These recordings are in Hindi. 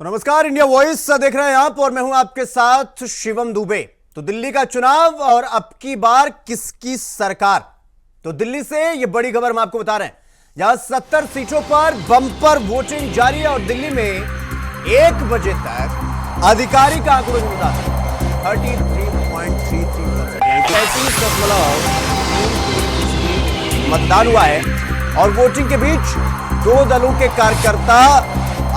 तो नमस्कार, इंडिया वॉइस देख रहे हैं आप और मैं हूं आपके साथ शिवम दुबे। तो दिल्ली का चुनाव और अब की बार किसकी सरकार। तो दिल्ली से ये बड़ी खबर हम आपको बता रहे हैं, जहां 70 सीटों पर बम्पर वोटिंग जारी है और दिल्ली में 1 बजे तक आधिकारिक आंकड़ों के मुताबिक 33.33% मतदान हुआ है और वोटिंग के बीच दो दलों के कार्यकर्ता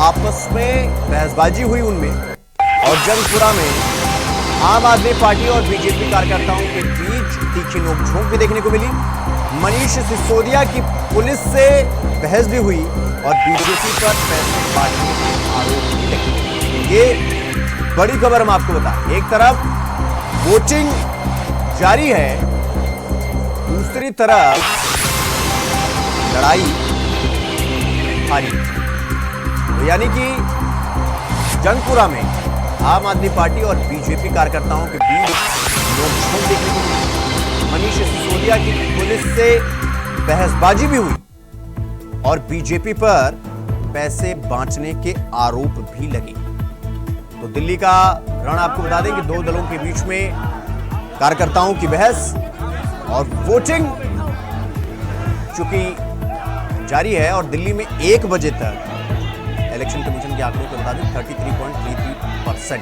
आपस में बहसबाजी हुई उनमें, और जंगपुरा में आम आदमी पार्टी और बीजेपी कार्यकर्ताओं के बीच तीखी नोकझोंक भी देखने को मिली। मनीष सिसोदिया की पुलिस से बहस भी हुई और बीजेपी पर पैसे बांटने के आरोप भी लगे। ये बड़ी खबर हम आपको बताएं। एक तरफ वोटिंग जारी है, दूसरी तरफ लड़ाई हारी, यानी कि जंगपुरा में आम आदमी पार्टी और बीजेपी कार्यकर्ताओं के बीच नोकझोंक देखने को मिली। मनीष सिसोदिया की पुलिस से बहसबाजी भी हुई और बीजेपी पर पैसे बांटने के आरोप भी लगे। तो दिल्ली का रण आपको बता दें कि दो दलों के बीच में कार्यकर्ताओं की बहस और वोटिंग चूंकि जारी है और दिल्ली में 1 बजे तक इलेक्शन कमीशन के आंकड़ों के मुताबिक 33.33%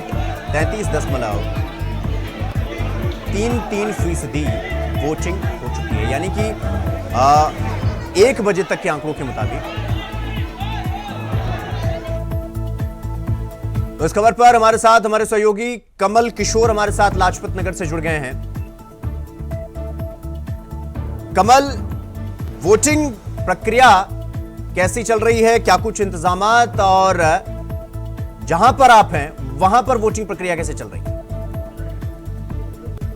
33.33% वोटिंग हो चुकी है, यानी कि 1 बजे तक के आंकड़ों के मुताबिक। तो इस खबर पर हमारे साथ हमारे सहयोगी कमल किशोर हमारे साथ लाजपत नगर से जुड़ गए हैं। कमल, वोटिंग प्रक्रिया कैसी चल रही है, क्या कुछ इंतजामात, और जहां पर आप हैं वहां पर वोटिंग प्रक्रिया कैसे चल रही है?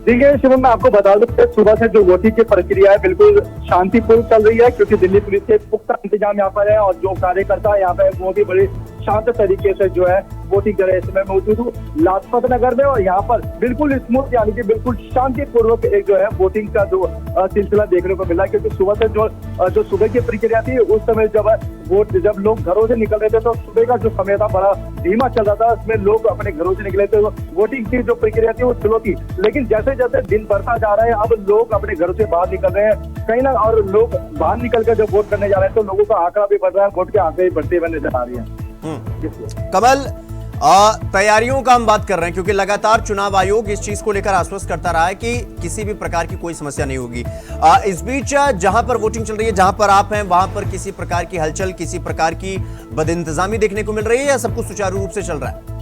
देखिए शिवम, मैं आपको बता दूं कि सुबह से जो वोटिंग की प्रक्रिया है बिल्कुल शांतिपूर्ण चल रही है, क्योंकि दिल्ली पुलिस के पुख्ता इंतजाम यहाँ पर है और जो कार्यकर्ता यहाँ पे वो भी बड़े शांत तरीके से जो है वोटिंग कर रहे हैं। इस समय मौजूद हूँ लाजपत नगर में और यहाँ पर बिल्कुल स्मूथ यानी कि बिल्कुल शांतिपूर्वक एक जो है वोटिंग का जो सिलसिला देखने को मिला, क्योंकि सुबह से जो सुबह की प्रक्रिया थी उस समय जब लोग घरों से निकल रहे थे तो सुबह का जो समय था बड़ा धीमा चल रहा था, उसमें लोग अपने घरों से निकले थे। वोटिंग की जो प्रक्रिया थी वो स्लो थी, लेकिन जैसे जैसे दिन बढ़ता जा रहा है अब लोग अपने घरों से बाहर निकल रहे हैं कहीं ना, और लोग बाहर निकल कर जब वोट करने जा रहे हैं तो लोगों का आंकड़ा भी बढ़ रहा है, वोट के आंकड़े बढ़ते हुए नजर आ रही है। कमल, तैयारियों का हम बात कर रहे हैं क्योंकि लगातार चुनाव आयोग इस चीज को लेकर आश्वस्त करता रहा है कि किसी भी प्रकार की कोई समस्या नहीं होगी। इस बीच जहां पर वोटिंग चल रही है, जहां पर आप हैं, वहां पर किसी प्रकार की हलचल, किसी प्रकार की बदइंतजामी देखने को मिल रही है या सब कुछ सुचारू रूप से चल रहा है?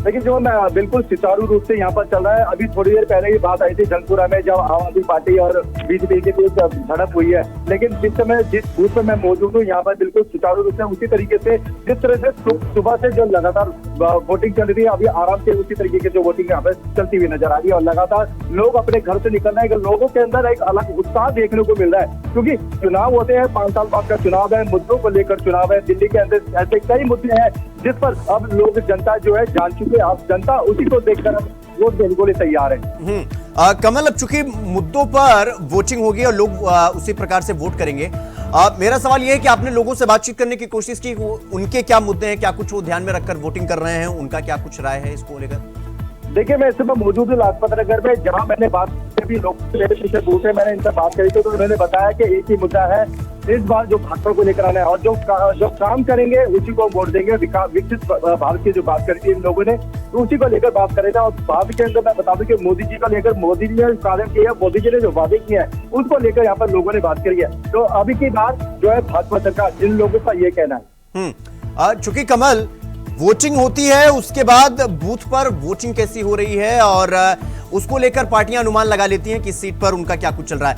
लेकिन जो मैं बिल्कुल सुचारू रूप से यहाँ पर चल रहा है। अभी थोड़ी देर पहले ही बात आई थी जंगपुरा में जब आम आदमी पार्टी और बीजेपी के बीच झड़प हुई है, लेकिन जिस समय जिस बूथ में मैं मौजूद हूँ यहाँ पर बिल्कुल सुचारू रूप से उसी तरीके से जिस तरह से सुबह से जो लगातार वोटिंग चल रही है अभी आराम से उसी तरीके की जो वोटिंग यहाँ पर चलती हुई नजर आ रही है और लगातार लोग अपने घर से निकल रहे हैं। लोगों के अंदर एक अलग उत्साह देखने को मिल रहा है, क्योंकि चुनाव होते हैं, 5 साल बाद का चुनाव है, मुद्दों को लेकर चुनाव है। दिल्ली के अंदर ऐसे कई मुद्दे हैं जिस पर अब लोग जनता जो है जान चुके, अब जनता उसी को देखकर वोट देने को लिए तैयार है। कमल, अब चूंकि मुद्दों पर वोटिंग होगी और लोग उसी प्रकार से वोट करेंगे, मेरा सवाल यह है कि आपने लोगों से बातचीत करने की कोशिश की, उनके क्या मुद्दे हैं, क्या कुछ वो ध्यान में रखकर वोटिंग कर रहे हैं, उनका क्या कुछ राय है इसको लेकर? देखिए, मैं इस समय मौजूद हूँ लाजपत नगर में, जहाँ मैंने बात भी लोग पूछे, मैंने इनसे बात करी तो उन्होंने बताया कि एक ही मुद्दा है इस बार जो भाजपा को लेकर आना है और जो काम करेंगे उसी को वोट देंगे। विकसित भारत की जो बात करी थी इन लोगों ने तो उसी को लेकर बात करे थे। और बात के अंदर मैं बता दूं कि मोदी जी को लेकर मोदी जी ने कार्य किया है, मोदी जी ने जो वादे किए हैं उसको लेकर यहाँ पर लोगों ने बात करी है। तो अभी की बात जो है भाजपा सरकार, जिन लोगों का ये कहना है। चूंकि कमल, वोटिंग होती है उसके बाद बूथ पर वोटिंग कैसी हो रही है और उसको लेकर पार्टियां अनुमान लगा लेती हैं कि सीट पर उनका क्या कुछ चल रहा है।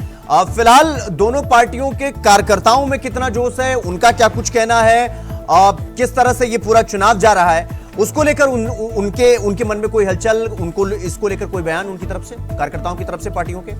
फिलहाल दोनों पार्टियों के कार्यकर्ताओं में कितना जोश है, उनका क्या कुछ कहना है, किस तरह से ये पूरा चुनाव जा रहा है, उसको लेकर उनके मन में कोई हलचल, उनको इसको लेकर कोई बयान उनकी तरफ से, कार्यकर्ताओं की तरफ से, पार्टियों के?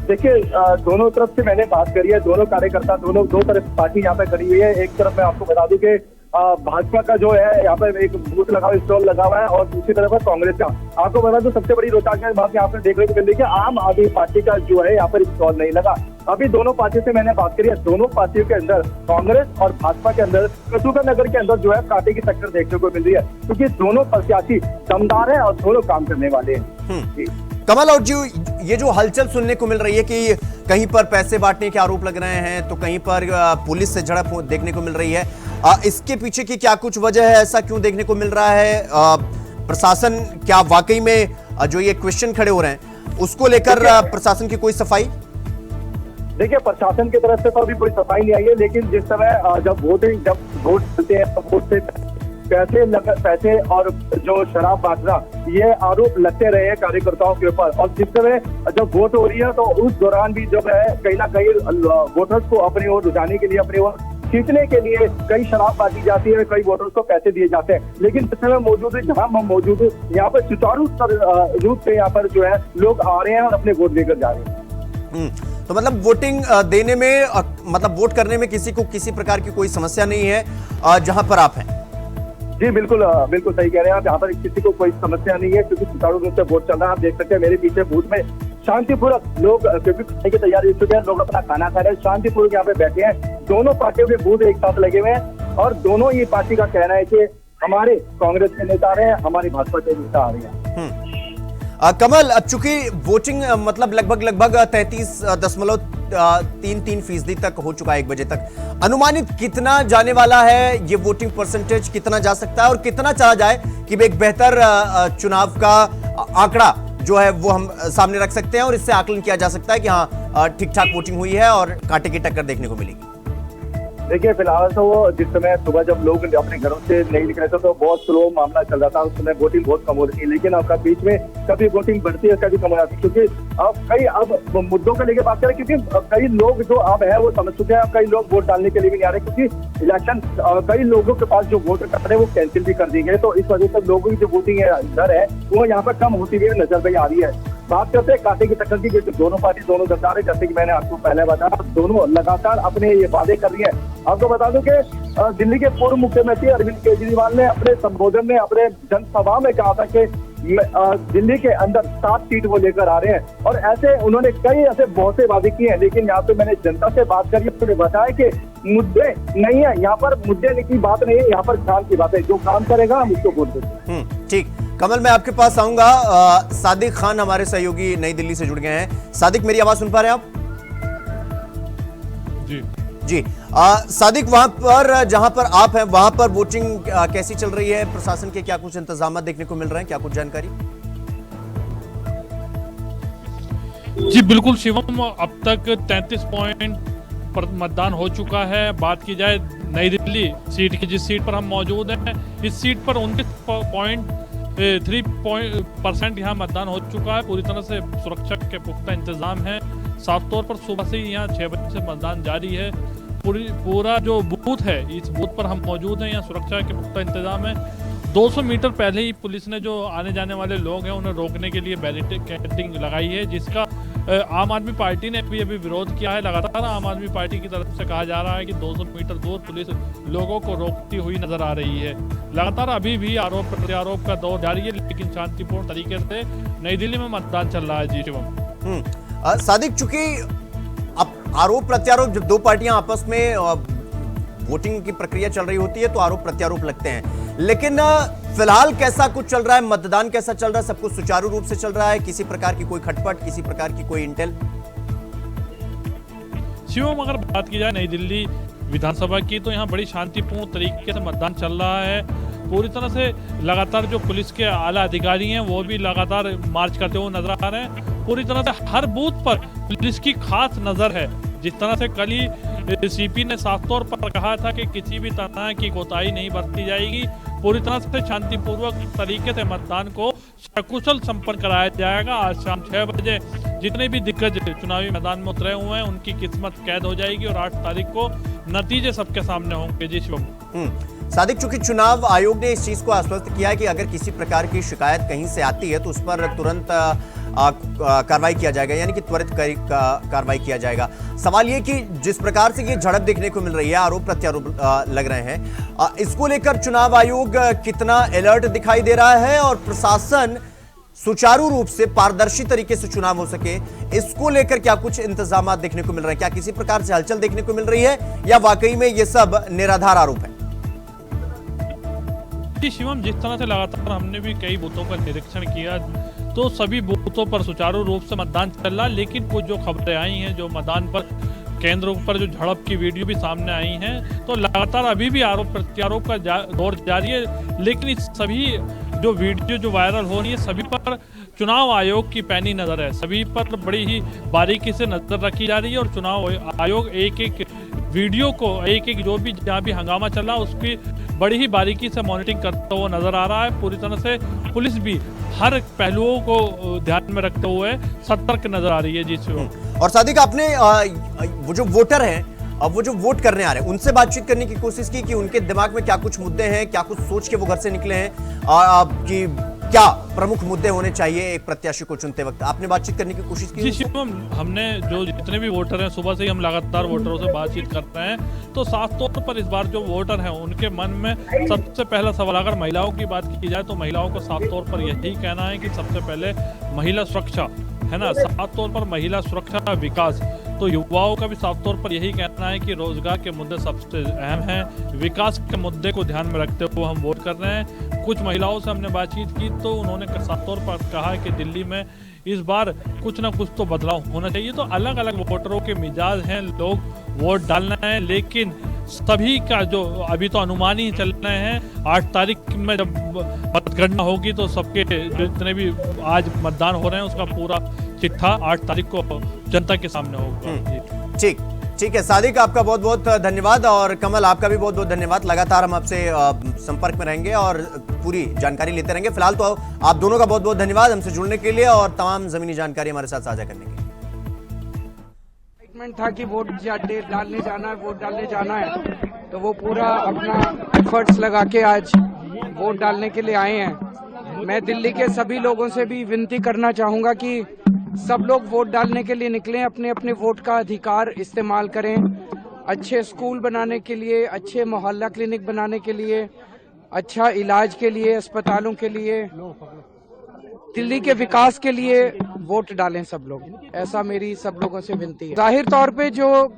देखिए, दोनों तरफ से मैंने बात करी है, दोनों कार्यकर्ता दो तरफ पार्टी यहाँ पे खड़ी हुई है। एक तरफ मैं आपको बता दूं कि भाजपा का जो है यहाँ पर एक बूथ लगा हुआ, स्टॉल लगा हुआ है, और दूसरी तरफ है कांग्रेस का। आपको बता दो सबसे बड़ी रोचक बात यहाँ पर देखने को मिल रही है कि आम आदमी पार्टी का जो है यहाँ पर स्टॉल नहीं लगा। अभी दोनों पार्टियों से मैंने बात करी है, दोनों पार्टियों के अंदर कांग्रेस और भाजपा के अंदर कसूरगढ़ नगर के अंदर जो है कांटे की टक्कर देखने को मिल रही है, क्योंकि दोनों प्रत्याशी दमदार हैं और दोनों काम करने वाले हैं। कमल, और जो ये जो हलचल सुनने को मिल रही है कि कहीं पर पैसे बांटने के आरोप लग रहे हैं, तो कहीं पर पुलिस से झड़प देखने को मिल रही है, इसके पीछे की क्या कुछ वजह है? ऐसा क्यों देखने को मिल रहा है? प्रशासन क्या वाकई में जो ये क्वेश्चन खड़े हो रहे हैं उसको लेकर प्रशासन की कोई सफाई? देखिए, प्रशासन की तरफ से तो अभी कोई सफाई नहीं आई है, लेकिन जिस समय जब वोट चलते हैं तो वोट से पैसे और जो शराब बांटना, ये आरोप लगते रहे हैं कार्यकर्ताओं के ऊपर। और जिस समय जब वोट हो रही है तो उस दौरान भी जब है कहीं ना कहीं वोटर्स को अपनी ओर रुझाने के लिए, अपनी ओर खींचने के लिए कई शराब बांटी जाती है, कई वोटर्स को पैसे दिए जाते हैं। लेकिन जिस समय मौजूद है, जहां हम मौजूद है, यहाँ पर सुचारू रूप से यहाँ पर जो है लोग आ रहे हैं और अपने वोट लेकर जा रहे हैं। तो मतलब वोटिंग देने में, मतलब वोट करने में किसी को किसी प्रकार की कोई समस्या नहीं है जहां पर आप हैं? जी बिल्कुल, बिल्कुल सही कह रहे हैं आप। यहाँ पर किसी को कोई समस्या नहीं है, क्योंकि सुचारू रूप से वोट चल रहा है। आप देख सकते हैं मेरे पीछे बूथ में शांतिपूर्वक लोग, क्योंकि खाने की तैयारी हो चुकी है, लोग अपना खाना खा रहे हैं, शांतिपूर्वक यहाँ पे बैठे हैं। दोनों पार्टियों के बूथ एक साथ लगे हुए हैं और दोनों ही पार्टी का कहना है कि हमारे कांग्रेस के नेता आ रहे हैं, हमारी भाजपा के नेता आ रहे हैं। कमल, अब चूंकि वोटिंग मतलब लगभग 33.33% तक हो चुका है 1 बजे तक, अनुमानित कितना जाने वाला है ये वोटिंग परसेंटेज? कितना जा सकता है और कितना चला जाए कि एक बेहतर चुनाव का आंकड़ा जो है वो हम सामने रख सकते हैं और इससे आकलन किया जा सकता है कि हाँ ठीक ठाक वोटिंग हुई है और कांटे की टक्कर देखने को मिलेगी? देखिए, फिलहाल तो जिस समय सुबह जब लोग अपने घरों से नहीं निकल रहे थे तो बहुत स्लो मामला चल रहा था, उस समय वोटिंग बहुत कम हो रही थी। लेकिन अब बीच में कभी वोटिंग बढ़ती है, कभी कम हो जाती है, क्योंकि अब मुद्दों को लेकर बात करें, क्योंकि कई लोग जो अब है वो समझ चुके हैं। अब कई लोग वोट डालने के लिए भी नहीं आ रहे, क्योंकि इलेक्शन कई लोगों के पास जो वोट कर रहे हैं वो कैंसिल भी कर दिए गए। तो इस वजह से लोगों की जो वोटिंग दर है वो यहाँ पर कम होती हुई नजर में आ रही है। बात करते हैं कांटे की टक्कर की, जो दोनों पार्टी, दोनों सरकारें, जैसे कि मैंने आपको पहले बताया, दोनों लगातार अपने ये वादे कर रही है। आपको बता दूं कि दिल्ली के पूर्व मुख्यमंत्री अरविंद केजरीवाल ने अपने संबोधन में, अपने जनसभा में कहा था कि दिल्ली के अंदर 7 सीट वो लेकर आ रहे हैं। और ऐसे उन्होंने कई ऐसे बहुत से वादे किए हैं, लेकिन यहाँ पे मैंने जनता से बात करी, उन्होंने बताया कि मुद्दे नहीं है यहाँ पर, मुद्दे की बात नहीं है यहाँ पर, काम की बात है। जो काम करेगा हम उसको वोट देंगे। ठीक, कमल मैं आपके पास आऊंगा। सादिक खान हमारे सहयोगी नई दिल्ली से जुड़ गए हैं। सादिक, मेरी आवाज सुन पा रहे हैं आप? जी। सादिक, वहां पर जहां पर आप हैं वहां पर वोटिंग कैसी चल रही है? प्रशासन के क्या कुछ इंतजाम देखने को मिल रहे हैं? क्या कुछ जानकारी? जी बिल्कुल शिवम, अब तक 33 पॉइंट पर मतदान हो चुका है। बात की जाए नई दिल्ली सीट की, जिस सीट पर हम मौजूद हैं, इस सीट पर 29.3% यहाँ मतदान हो चुका है। पूरी तरह से सुरक्षा के पुख्ता इंतजाम है। साफ तौर पर सुबह से ही यहाँ 6 बजे से मतदान जारी है। पूरा जो बूथ है, इस बूथ पर हम मौजूद हैं, यहाँ सुरक्षा के पुख्ता इंतजाम है। 200 मीटर पहले ही पुलिस ने जो आने जाने वाले लोग हैं उन्हें रोकने के लिए बैरिकेडिंग लगाई है, जिसका आम आदमी पार्टी ने भी अभी विरोध किया है। लगातार आम आदमी पार्टी की तरफ से कहा जा रहा है कि 200 मीटर दूर पुलिस लोगों को रोकती हुई नजर आ रही है। लगातार अभी भी आरोप प्रत्यारोप का दौर जारी है, लेकिन शांतिपूर्ण तरीके से नई दिल्ली में मतदान चल रहा है। जी शिवम। सादिक, चूंकि अब आरोप प्रत्यारोप, जब दो पार्टियां आपस में वोटिंग की प्रक्रिया चल रही होती है तो आरोप प्रत्यारोप लगते हैं, लेकिन फिलहाल कैसा कुछ चल रहा है? मतदान कैसा चल रहा है? सब कुछ सुचारू रूप से चल रहा है? किसी प्रकार की कोई खटपट, किसी प्रकार की कोई इंटेल? शिवम, अगर बात की जाए नई दिल्ली विधानसभा की, तो यहाँ बड़ी शांतिपूर्ण तरीके से मतदान चल रहा है। पूरी तरह से लगातार जो पुलिस के आला अधिकारी हैं वो भी लगातार मार्च करते हुए नजर आ रहे हैं। पूरी तरह से हर बूथ पर पुलिस की खास नजर है। जिस तरह से कल ही सीपी ने साफ तौर पर कहा था कि किसी भी तरह की कोताही नहीं बरती जाएगी। पूरी तरह से शांतिपूर्वक तरीके से मतदान को सकुशल संपन्न कराया जाएगा। आज शाम 6 बजे जितने भी दिग्गज चुनावी मैदान में उतरे हुए हैं उनकी किस्मत कैद हो जाएगी और 8 तारीख को नतीजे सबके सामने होंगे। जी शिवम। सादिक, चूंकि चुनाव आयोग ने इस चीज को आश्वस्त किया है कि अगर किसी प्रकार की शिकायत कहीं से आती है तो उस पर तुरंत कार्रवाई किया जाएगा, यानी कि त्वरित कार्रवाई किया जाएगा। सवाल ये कि जिस प्रकार से ये झड़प देखने को मिल रही है, आरोप प्रत्यारोप लग रहे हैं, इसको लेकर चुनाव आयोग कितना अलर्ट दिखाई दे रहा है और प्रशासन सुचारू रूप से पारदर्शी तरीके से चुनाव हो सके, इसको लेकर क्या कुछ इंतजाम देखने को मिल रहे हैं? क्या किसी प्रकार से हलचल देखने को मिल रही है या वाकई में ये सब निराधार आरोप है? जी शिवम, जिस तरह से लगातार हमने भी कई बूथों का निरीक्षण किया तो सभी बूथों पर सुचारू रूप से मतदान चल रहा, लेकिन कुछ जो खबरें आई हैं, जो मतदान पर केंद्रों पर जो झड़प की वीडियो भी सामने आई हैं, तो लगातार अभी भी आरोप प्रत्यारोप का दौर जारी है। लेकिन इस सभी जो वीडियो जो वायरल हो रही है, सभी पर चुनाव आयोग की पैनी नजर है, सभी पर बड़ी ही बारीकी से नजर रखी जा रही है और चुनाव आयोग एक एक वीडियो को, एक एक जो भी जहाँ भी हंगामा चल रहा उसकी बड़ी ही बारीकी से मॉनिटरिंग करता हुआ नजर आ रहा है। पूरी तरह से पुलिस भी हर पहलुओं को ध्यान में रखते हुए सतर्क नजर आ रही है। जी और सादिक, आपने वो जो वोटर हैं, अब वो जो वोट करने आ रहे हैं, उनसे बातचीत करने की कोशिश की कि उनके दिमाग में क्या कुछ मुद्दे हैं, क्या कुछ सोच के वो घर से निकले हैं, कि क्या प्रमुख मुद्दे होने चाहिए एक प्रत्याशी को चुनते वक्त? आपने बातचीत करने की कोशिश की? जी शिवम, हमने जो जितने भी वोटर हैं, सुबह से ही हम लगातार वोटरों से बातचीत करते हैं, तो साफ तौर पर इस बार जो वोटर हैं उनके मन में सबसे पहला सवाल, अगर महिलाओं की बात की जाए तो महिलाओं को साफ तौर पर यही कहना है कि सबसे पहले महिला सुरक्षा है ना, साफ तौर पर महिला सुरक्षा विकास। तो युवाओं का भी साफ तौर पर यही कहना है कि रोजगार के मुद्दे सबसे अहम हैं, विकास के मुद्दे को ध्यान में रखते हुए हम वोट कर रहे हैं। कुछ महिलाओं से हमने बातचीत की तो उन्होंने साफ तौर पर कहा कि दिल्ली में इस बार कुछ ना कुछ तो बदलाव होना चाहिए। तो अलग अलग वोटरों के मिजाज हैं, लोग वोट डालना है, लेकिन सभी का जो अभी तो अनुमान ही चल रहे हैं। 8 तारीख में जब मतगणना होगी तो सबके जितने भी आज मतदान हो रहे हैं उसका पूरा चिट्ठा 8 तारीख को जनता के सामने होगा। ठीक है सादिक, आपका बहुत बहुत धन्यवाद, और कमल आपका भी बहुत बहुत धन्यवाद। लगातार हम आपसे संपर्क में रहेंगे और पूरी जानकारी लेते रहेंगे। फिलहाल तो आप दोनों का बहुत बहुत धन्यवाद हमसे जुड़ने के लिए और तमाम जमीनी जानकारी हमारे साथ साझा करने के लिए। था कि वोट डालने जाना है, तो वो पूरा अपना एफर्ट्स लगा के आज वोट डालने के लिए आए हैं। मैं दिल्ली के सभी लोगों से भी विनती करना चाहूंगा कि सब लोग वोट डालने के लिए निकलें, अपने अपने वोट का अधिकार इस्तेमाल करें। अच्छे स्कूल बनाने के लिए, अच्छे मोहल्ला क्लिनिक बनाने के लिए, अच्छा इलाज के लिए, अस्पतालों के लिए, दिल्ली के विकास के लिए वोट डालें सब लोग। ऐसा मेरी सब लोगों से विनती है। जाहिर तौर पे जो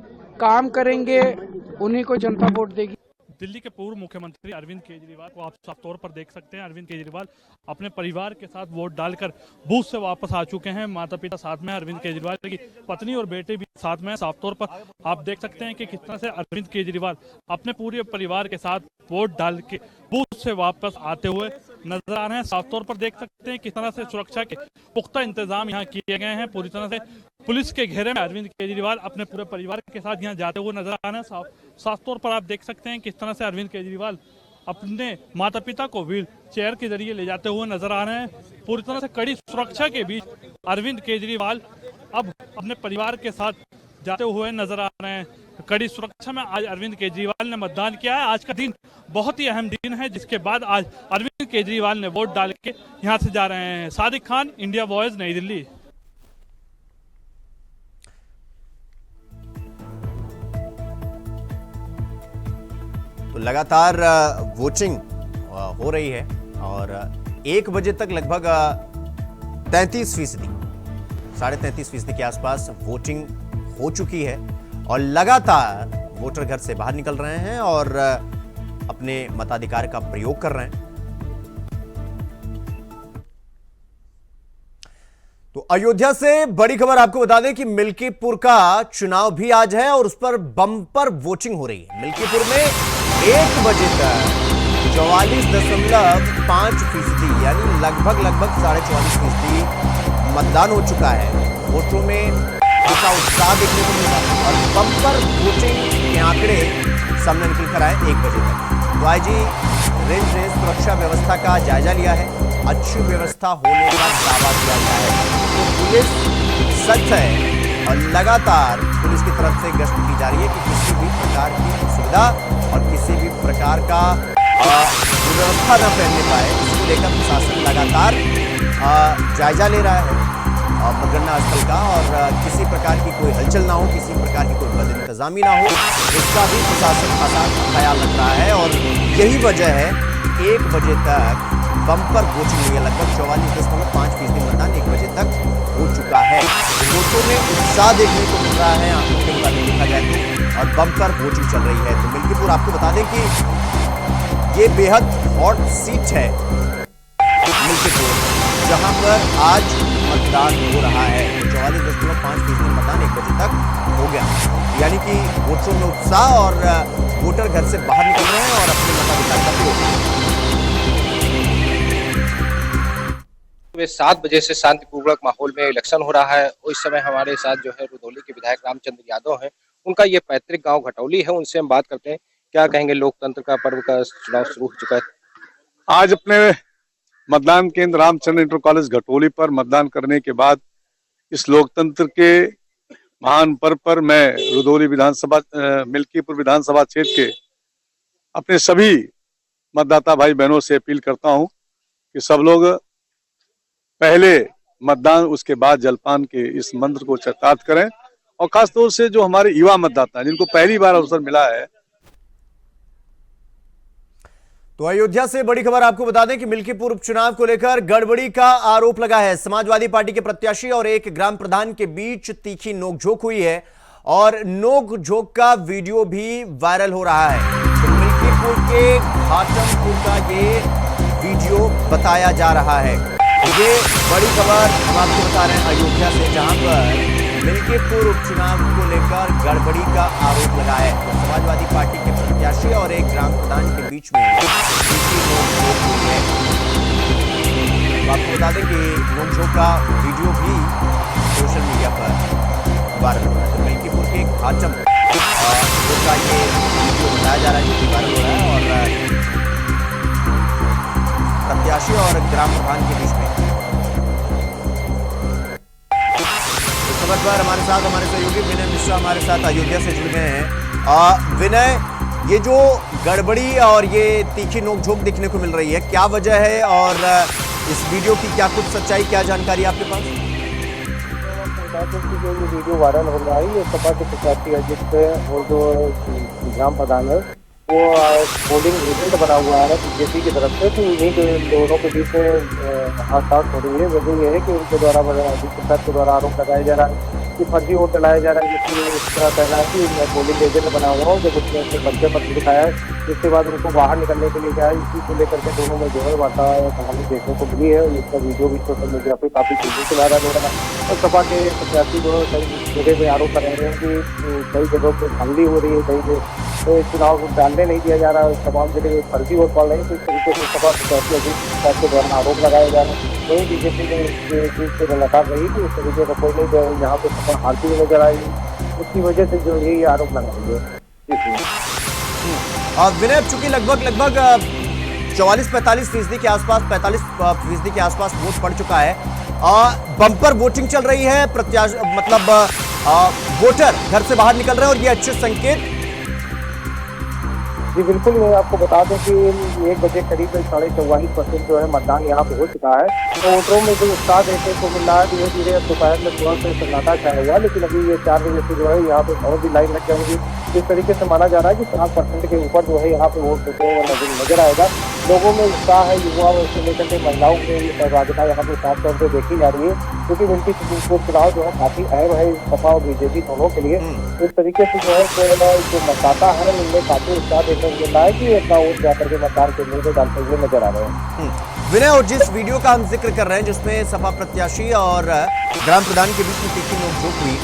काम करेंगे उन्हीं को जनता वोट देगी। दिल्ली के पूर्व मुख्यमंत्री अरविंद केजरीवाल को आप साफ तौर पर देख सकते हैं। अरविंद केजरीवाल अपने परिवार के साथ वोट डालकर बूथ से वापस आ चुके हैं। माता पिता साथ में, अरविंद केजरीवाल की पत्नी और बेटे भी साथ में। साफ तौर पर आप देख सकते हैं कि किस तरह से अरविंद केजरीवाल अपने पूरे परिवार के साथ वोट डाल के बूथ से वापस आते हुए नजर आ रहे हैं। साफ तौर पर देख सकते हैं किस तरह से सुरक्षा के पुख्ता इंतजाम यहाँ किए गए हैं। पूरी तरह से पुलिस के घेरे में अरविंद केजरीवाल अपने पूरे परिवार के साथ यहाँ जाते हुए नजर आ रहे हैं। साफ तौर पर आप देख सकते हैं किस तरह से अरविंद केजरीवाल अपने माता पिता को व्हील चेयर के जरिए ले जाते हुए नजर आ रहे हैं। पूरी तरह से कड़ी सुरक्षा के बीच अरविंद केजरीवाल अब अपने परिवार के साथ जाते हुए नजर आ रहे हैं। कड़ी सुरक्षा में आज अरविंद केजरीवाल ने मतदान किया है। आज का दिन बहुत ही अहम दिन है, जिसके बाद आज अरविंद केजरीवाल ने वोट डाल के यहाँ से जा रहे हैं। सादिक खान, इंडिया वॉइस, नई दिल्ली। तो लगातार वोटिंग हो रही है और 1 बजे तक लगभग 33%, 33.5% के आसपास वोटिंग हो चुकी है और लगातार वोटर घर से बाहर निकल रहे हैं और अपने मताधिकार का प्रयोग कर रहे हैं। तो अयोध्या से बड़ी खबर आपको बता दें कि मिल्कीपुर का चुनाव भी आज है और उस पर बम्पर वोटिंग हो रही है। मिल्कीपुर में 1 बजे तक 44.5% यानी लगभग 44.5% मतदान हो चुका है। वोटरों में का उत्साह देखने को मिला और बम्पर वोटिंग के आंकड़े सामने निकल कर आए 1 बजे तक। तो आईजी रेंज ने सुरक्षा व्यवस्था का जायजा लिया है। अच्छी व्यवस्था होने का दावा किया गया है। तो पुलिस सच है और लगातार पुलिस की तरफ से गश्त की जा रही है कि किसी भी प्रकार की सुविधा और किसी भी प्रकार का व्यवस्था न फैलने पाए, इसको लेकर प्रशासन लगातार जायजा ले रहा है मतगणना स्थल का और किसी प्रकार की कोई हलचल ना हो, किसी प्रकार की कोई बदइंतजामी ना हो, इसका भी प्रशासन खासा ख्याल रख रहा है। और यही वजह है 1 बजे तक बम्पर वोटिंग हुई है। लगभग 44.5% मतदान 1 बजे तक हो चुका है। वोटों में उत्साह देखने को मिल रहा है आंकड़ों के मुताबिक देखा जाए तो, और बम्पर वोटिंग चल रही है। तो मिल्कीपुर आपको बता दें कि ये बेहद हॉट सीट है मिल्कीपुर, जहां पर आज मतदान हो रहा है। 44.5% मतदान 1 बजे तक हो गया, यानी कि वोटरों में उत्साह और वोटर घर से बाहर निकल रहे हैं और अपने मताधिकार का प्रयोग कर रहे हैं। सुबह 7 बजे से शांतिपूर्वक माहौल में इलेक्शन हो रहा है और इस समय हमारे साथ जो है रुदौली के विधायक रामचंद्र यादव हैं। उनका ये पैतृक गांव घटौली है। उनसे हम बात करते हैं, क्या कहेंगे, लोकतंत्र का पर्व का चुनाव शुरू हो चुका है। आज अपने मतदान केंद्र रामचंद्र इंटर कॉलेज घटोली पर मतदान करने के बाद इस लोकतंत्र के महान पर्व पर मैं रुदौली विधानसभा मिल्कीपुर विधानसभा क्षेत्र के अपने सभी मतदाता भाई बहनों से अपील करता हूं कि सब लोग पहले मतदान उसके बाद जलपान के इस मंत्र को चरितार्थ करें, और खासतौर से जो हमारे युवा मतदाता जिनको पहली बार अवसर मिला है। तो अयोध्या से बड़ी खबर आपको बता दें कि मिल्कीपुर उपचुनाव को लेकर गड़बड़ी का आरोप लगा है। समाजवादी पार्टी के प्रत्याशी और एक ग्राम प्रधान के बीच तीखी नोकझोंक हुई है और नोकझोंक का वीडियो भी वायरल हो रहा है। तो मिल्कीपुर के घाटमपुर का ये वीडियो बताया जा रहा है। ये बड़ी खबर हम आपको बता रहे हैं अयोध्या से, जहां पर मिल्कीपुर उपचुनाव को लेकर गड़बड़ी का आरोप लगा है। तो समाजवादी पार्टी के प्रत्याशी और एक ग्राम प्रधान के बीच में नोकझोंक हुई है। तो आपको बता दें कि नोकझोंक का वीडियो भी सोशल मीडिया पर वायरल हो रहा है। तो मिल्कीपुर के घाटमपुर का ये वीडियो बताया जा रहा है, जो कि वायरल हो रहा है, और प्रत्याशी और ग्राम प्रधान के बीच में। खबर पर हमारे साथ हमारे सहयोगी विनय मिश्रा हमारे साथ अयोध्या से जुड़ गए हैं। विनय, ये जो गड़बड़ी और ये तीखी नोकझोंक देखने को मिल रही है, क्या वजह है और इस वीडियो की क्या कुछ सच्चाई, क्या जानकारी आपके पास? जो ये वीडियो वायरल हो रहा है, ये सपा के प्रत्याशी अजित और जो ग्राम प्रधान है वो पोलिंग एजेंट बना हुआ है बीजेपी की तरफ से। तो इन्हीं दोनों के बीच में हादसा हो रही है। वजह यह है कि उनके द्वारा अजित प्रसाद के द्वारा आरोप लगाया जा रहा है कि फर्जी वोट डलाया जा रहा है, जिसमें इस तरह कहना है कि मैं पोलिंग एजेंट बना हुआ हूँ। जब उसने अपने पर्चे पर दिखाया है, जिसके बाद उनको बाहर निकलने के लिए क्या है, इसी को लेकर के दोनों में जो है वार्तालाप देखने को मिली है। इसका वीडियो भी सोशल मीडिया पर काफी तेजी से वायरल हो रहा है। और सपा के प्रत्याशी जो कई जगह में आरोप कर रहे हैं कि कई जगहों पर धांधली हो रही है, कई तो चुनाव को डालने नहीं दिया जा रहा है, तमाम जगह फर्जी वोट पड़ रहे हैं। तो इस तरीके से सपा प्रत्याशी अजित प्रसाद के द्वारा आरोप लगाया जा रहा है। वही बीजेपी ने इस चीज से लगातार रही कि इस तरीके का कोई नहीं यहाँ पे सपा हारती हुई नजर आई, उसकी वजह से जो ये आरोप लगा रही है। विनय, चूंकि लगभग 44-45% के आसपास, 45% के आसपास वोट पड़ चुका है, बम्पर वोटिंग चल रही है, प्रत्याशी मतलब वोटर घर से बाहर निकल रहे हैं और ये अच्छे संकेत। जी बिल्कुल, मैं आपको बता दूं कि 1 बजे करीब 44.5% जो है मतदान यहाँ पे हो चुका है। तो वोटरों में जो उत्साह देखने को मिल रहा है, धीरे धीरे अब दोपहर में थोड़ा सा सन्नाटा छाया हुआ, लेकिन अभी ये 4 बजे से जो है यहाँ पे और भी लाइन लग जाएंगी। इस तरीके से माना जा रहा है कि 7% के ऊपर जो है यहाँ पे वोट देते हुए नजर आएगा। लोगों में उत्साह है, युवा से लेकर के महिलाओं में ये सहभागिता यहाँ पे साफ तौर पर देखी जा रही है, क्योंकि मिल्कीपुर चुनाव जो है काफी अहम है सपा और बीजेपी दोनों के लिए। इस तरीके से जो है जो मतदाता है उनमें काफी उत्साह देखने को मिल रहा है कि अपना वोट जाकर के मतदान केंद्र को डालते हुए नजर आ रहे हैं। विनय, और जिस वीडियो का हम जिक्र कर रहे हैं, जिसमें सपा प्रत्याशी और ग्राम प्रधान के बीच में तीखी नोकझोंक हुई,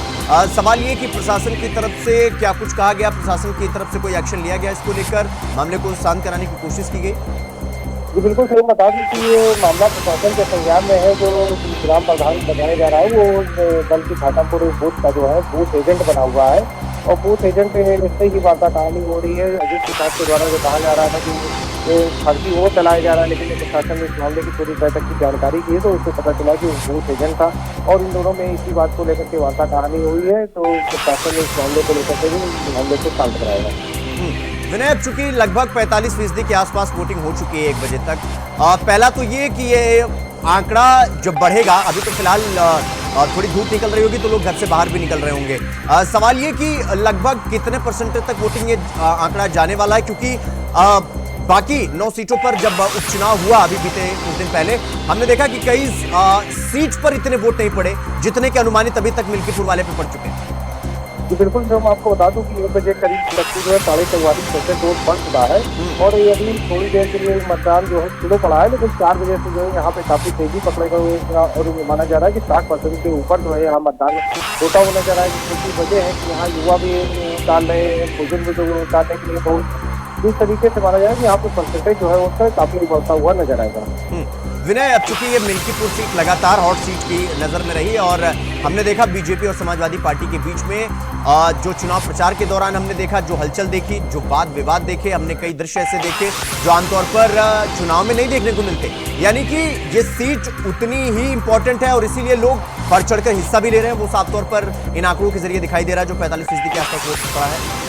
सवाल ये कि प्रशासन की तरफ से क्या कुछ कहा गया, प्रशासन की तरफ से कोई एक्शन लिया गया, इसको लेकर मामले को शांत कराने की कोशिश की गई? जी बिल्कुल सही बता दें कि ये मामला प्रशासन के संज्ञान में है। जो ग्राम प्रधान बताया जा रहा है वो बल्कि घाटमपुर बूथ का जो है बूथ एजेंट बना हुआ है, और बूथ एजेंट से ही वार्ता कहानी हो रही है। अजित प्रसाद के द्वारा जो कहा जा रहा था कि फर्जी वो चलाया जा रहा है, लेकिन प्रशासन ने इस मामले की पूरी बैठक की जानकारी की तो उससे पता चला कि वो बूथ एजेंट था, और इन दोनों में इसी बात को लेकर के वार्ता कहानी हुई है। तो प्रशासन ने इस मामले को लेकर के भी मामले को शांत कराएगा। विनय, अब चूंकि लगभग 45% के आसपास वोटिंग हो चुकी है 1 बजे तक, पहला तो ये कि ये आंकड़ा जब बढ़ेगा, अभी तो फिलहाल थोड़ी धूप निकल रही होगी तो लोग घर से बाहर भी निकल रहे होंगे, सवाल ये कि लगभग कितने % तक वोटिंग ये आंकड़ा जाने वाला है, क्योंकि बाकी 9 सीटों पर जब उपचुनाव हुआ अभी बीते कुछ दिन पहले, हमने देखा कि कई सीट पर इतने वोट नहीं पड़े जितने के अनुमानित अभी तक मिल्कीपुर वाले पे पड़ चुके हैं। जी बिल्कुल, जो मैं आपको बता दूं कि 1 बजे करीब तक जो है 44.44% वोट बढ़ चुका है और ये अभी थोड़ी देर के लिए मतदान जो है स्लो पड़ा है, लेकिन 4 बजे से जो है यहाँ पे काफी तेजी पकड़ेगा और माना जा रहा है कि 60% के ऊपर जो है यहाँ मतदान होता हुआ नजर आएगा। जिसकी वजह है कि यहाँ युवा भी डाल रहे हैं, बुजुर्ग भी जो डालने के लिए बहुत इस तरीके से माना जाए कि यहाँ पे परसेंटेज जो है उसका काफी बढ़ता हुआ नजर आएगा। विनय, अब चूंकि ये मिल्कीपुर सीट लगातार हॉट सीट की नजर में रही और हमने देखा बीजेपी और समाजवादी पार्टी के बीच में जो चुनाव प्रचार के दौरान हमने देखा, जो हलचल देखी, जो वाद विवाद देखे, हमने कई दृश्य ऐसे देखे जो आमतौर पर चुनाव में नहीं देखने को मिलते। यानी कि ये सीट उतनी ही इंपॉर्टेंट है और इसीलिए लोग बढ़ चढ़कर हिस्सा भी ले रहे हैं। वो साफ तौर पर इन आंकड़ों के जरिए दिखाई दे रहा है जो 45% के आसपास वोट पड़ा है।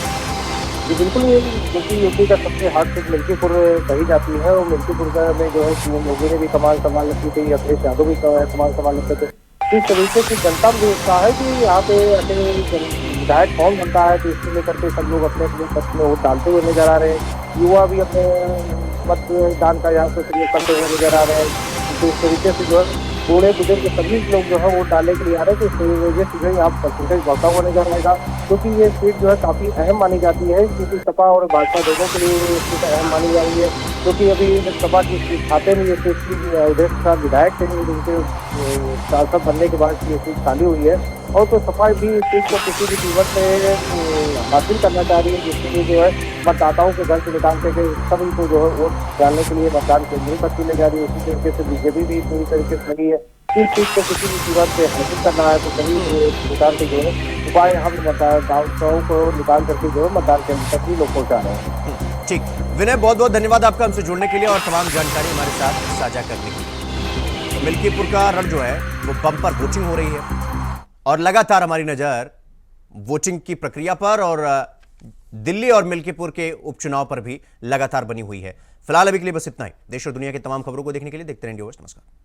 जी बिल्कुल, ये क्योंकि यूपी का सबसे हार्ड सीट मिल्कीपुर कही जाती है और मिल्कीपुर में जो है सीएम योगी ने भी कमान संभाल रखी थी, अखिलेश यादव भी कमान संभाल रखे थे। इस तरीके से जनता में उत्साह है कि यहाँ पे विधायक कौन बनता है, तो इसको लेकर के सब लोग अपने अपने पक्ष में वोट डालते हुए नजर आ रहे हैं। युवा भी अपने मतदान का यहाँ पे प्रयोग करते हुए नजर आ रहे हैं। तो इस तरीके से जो है बूढ़े बुजुर्ग सभी लोग जो है वोट डालने के लिए आ रहे हैं, तो इस वजह से जो है यहाँ परसेंटेज बढ़ता हुआ नजर आएगा, क्योंकि ये सीट जो है काफी अहम मानी जाती है, क्योंकि सपा और भाजपा दोनों के लिए ये सीट अहम मानी जा रही है। क्योंकि अभी सपा की सीट खाते में ये सीट उदय प्रसाद विधायक थे, जिनके सांसद बनने के बाद ये सीट खाली हुई है और तो सपा भी इस सीट को किसी भी कीमत से हासिल करना चाह रही है, जिसके लिए जो है मतदाताओं के घर से निकाल के सभी को जो है वोट डालने के लिए मतदान केंद्रों तक ले जा रही है। उसी तरीके से बीजेपी भी पूरी तरीके से लगी है इस चीज को किसी भी कीमत से हासिल करना है, तो सभी निकाल के जो है उपाय हम मतदाताओं को निकाल करके जो है मतदान केंद्र तक भी लोग पहुँचा रहे हैं। ठीक, विनय, बहुत बहुत धन्यवाद आपका हमसे जुड़ने के लिए और तमाम जानकारी हमारे साथ साझा करने के लिए। तो मिल्कीपुर का रण जो है वो बम्पर वोटिंग हो रही है और लगातार हमारी नजर वोटिंग की प्रक्रिया पर और दिल्ली और मिल्कीपुर के उपचुनाव पर भी लगातार बनी हुई है। फिलहाल अभी के लिए बस इतना ही। देश और दुनिया की तमाम खबरों को देखने के लिए देखते रहें न्यूज़। नमस्कार।